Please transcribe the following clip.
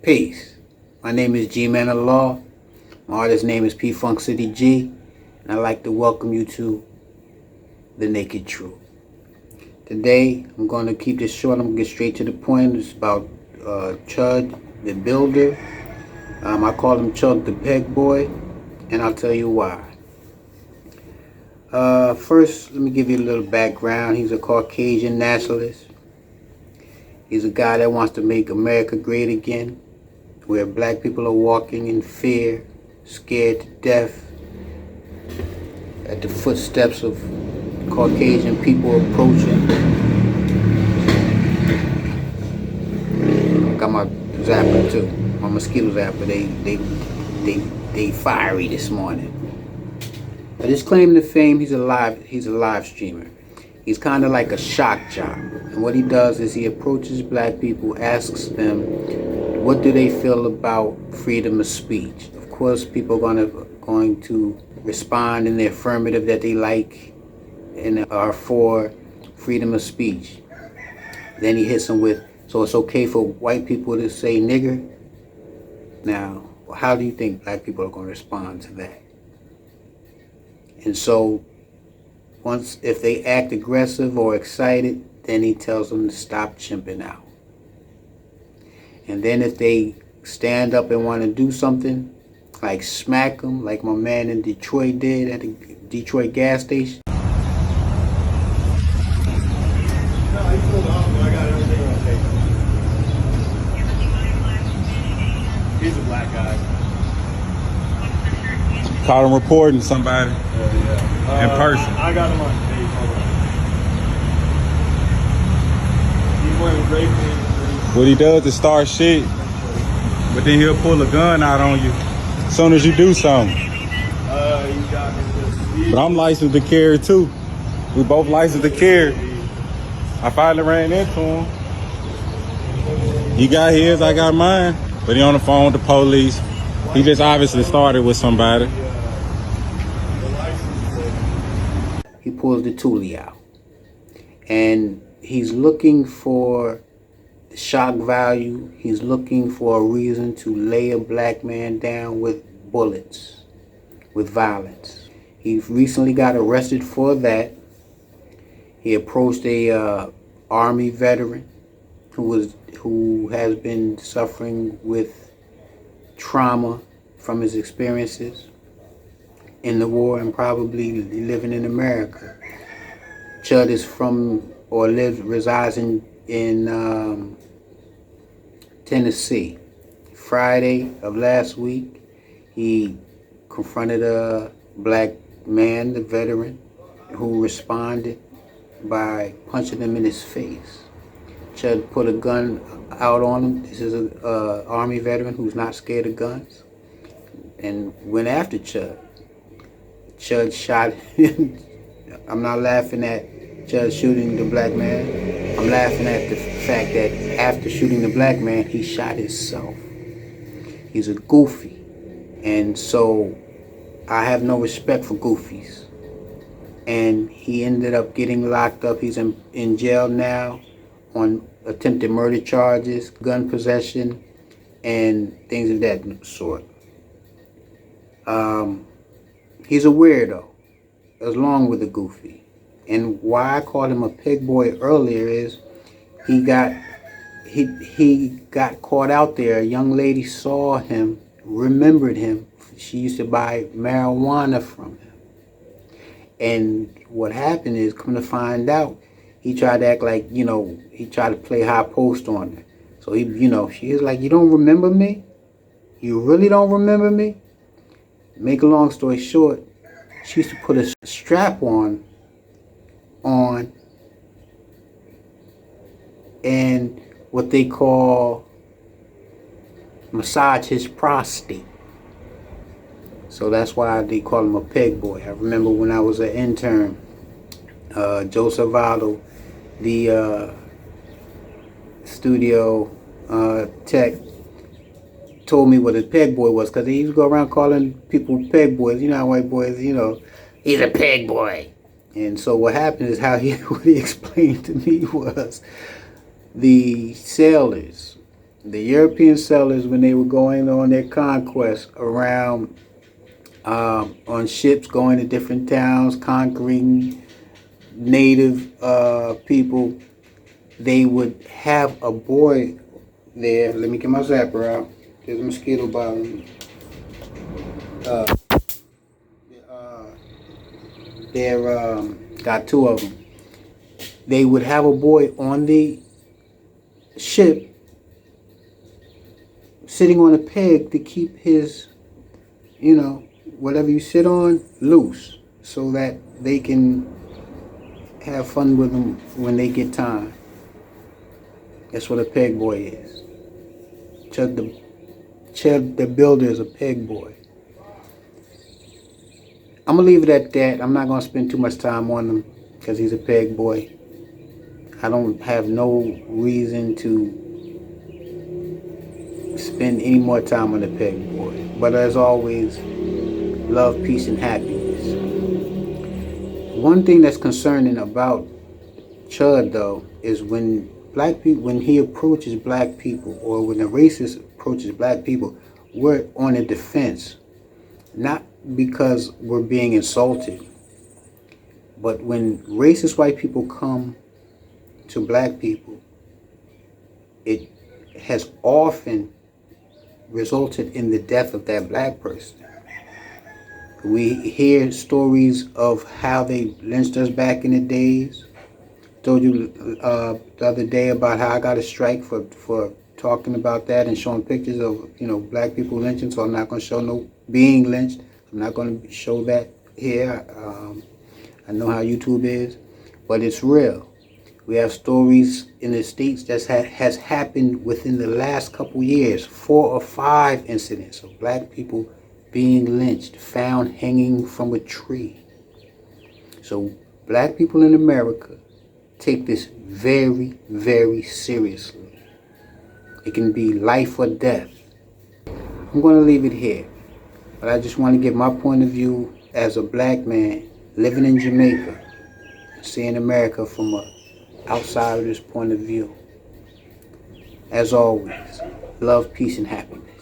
Peace. My name is G-Man of Law. My artist name is P Funk City G. And I'd like to welcome you to The Naked Truth. Today, I'm going to keep this short. I'm going to get straight to the point. It's about Chud the Builder. I call him Chud the Peg Boy. And I'll tell you why. First, let me give you a little background. He's a Caucasian nationalist. He's a guy that wants to make America great again, where black people are walking in fear, scared to death, at the footsteps of Caucasian people approaching. I got my zapper too, my mosquito zapper. They fiery this morning. But his claim to fame, he's a live streamer. He's kind of like a shock jock. And what he does is he approaches black people, asks them, what do they feel about freedom of speech? Of course, people are going to respond in the affirmative that they like and are for freedom of speech. Then he hits them with, so it's okay for white people to say nigger? Now, how do you think black people are going to respond to that? And so, if they act aggressive or excited, then he tells them to stop chimping out. And then if they stand up and want to do something, like smack them, like my man in Detroit did at the Detroit gas station. No, he pulled off, but I got everything on tape. He's a black guy. Caught him reporting somebody in person. I got him on tape. Hold on. He's wearing gray pants. What he does is start shit, but then he'll pull a gun out on you as soon as you do something. He got me with But I'm licensed to carry too. We both licensed to carry. I finally ran into him. He got his, I got mine. But he on the phone with the police. He just obviously started with somebody. He pulls the toolie out. And he's looking for shock value. He's looking for a reason to lay a black man down with bullets, with violence. He recently got arrested for that. He approached a Army veteran who has been suffering with trauma from his experiences in the war and probably living in America. Chud is from or resides in Tennessee. Friday of last week, he confronted a black man, the veteran, who responded by punching him in his face. Chud put a gun out on him. This is an Army veteran who's not scared of guns, and went after Chud. Chud shot him. I'm not laughing at Chud shooting the black man. I'm laughing at the fact that after shooting the black man, he shot himself. He's a goofy. And so I have no respect for goofies. And he ended up getting locked up. He's in jail now on attempted murder charges, gun possession, and things of that sort. He's a weirdo, along with a goofy. And why I called him a pig boy earlier is he got caught out there. A young lady saw him, remembered him. She used to buy marijuana from him. And what happened is, come to find out, he tried to act like, he tried to play high post on her. So she was like, you don't remember me? You really don't remember me? Make a long story short, she used to put a strap on and what they call massage his prostate. So that's why they call him a peg boy. I remember when I was an intern, Joe Salvato, the studio tech, told me what a peg boy was, because he used to go around calling people peg boys. You know how white boys, he's a peg boy. And so what happened is what he explained to me was the sailors The European settlers, when they were going on their conquest around on ships going to different towns, conquering native people, they would have a boy there. Let me get my zapper out. There's a mosquito bothering me. Uh, they're got two of them. They would have a boy on the ship sitting on a peg to keep his, whatever you sit on, loose, so that they can have fun with them when they get time. That's what a peg boy is. Chud the Builder is a peg boy. I'm going to leave it at that. I'm not going to spend too much time on him because he's a peg boy. I don't have no reason to spend any more time on the peg boy. But as always, love, peace, and happiness. One thing that's concerning about Chud, though, is when he approaches black people, or when a racist approaches black people, we're on a defense. Not because we're being insulted, but when racist white people come to black people, it has often resulted in the death of that black person. We hear stories of how they lynched us back in the days. Told you the other day about how I got a strike for talking about that and showing pictures of black people lynching. So I'm not going to show no being lynched. I'm not going to show that here. I know how YouTube is, but it's real. We have stories in the States that has happened within the last couple years, 4 or 5 incidents of black people being lynched, found hanging from a tree. So black people in America take this very, very seriously. It can be life or death. I'm going to leave it here, but I just want to give my point of view as a black man living in Jamaica, seeing America from a outsider's point of view. As always, love, peace, and happiness.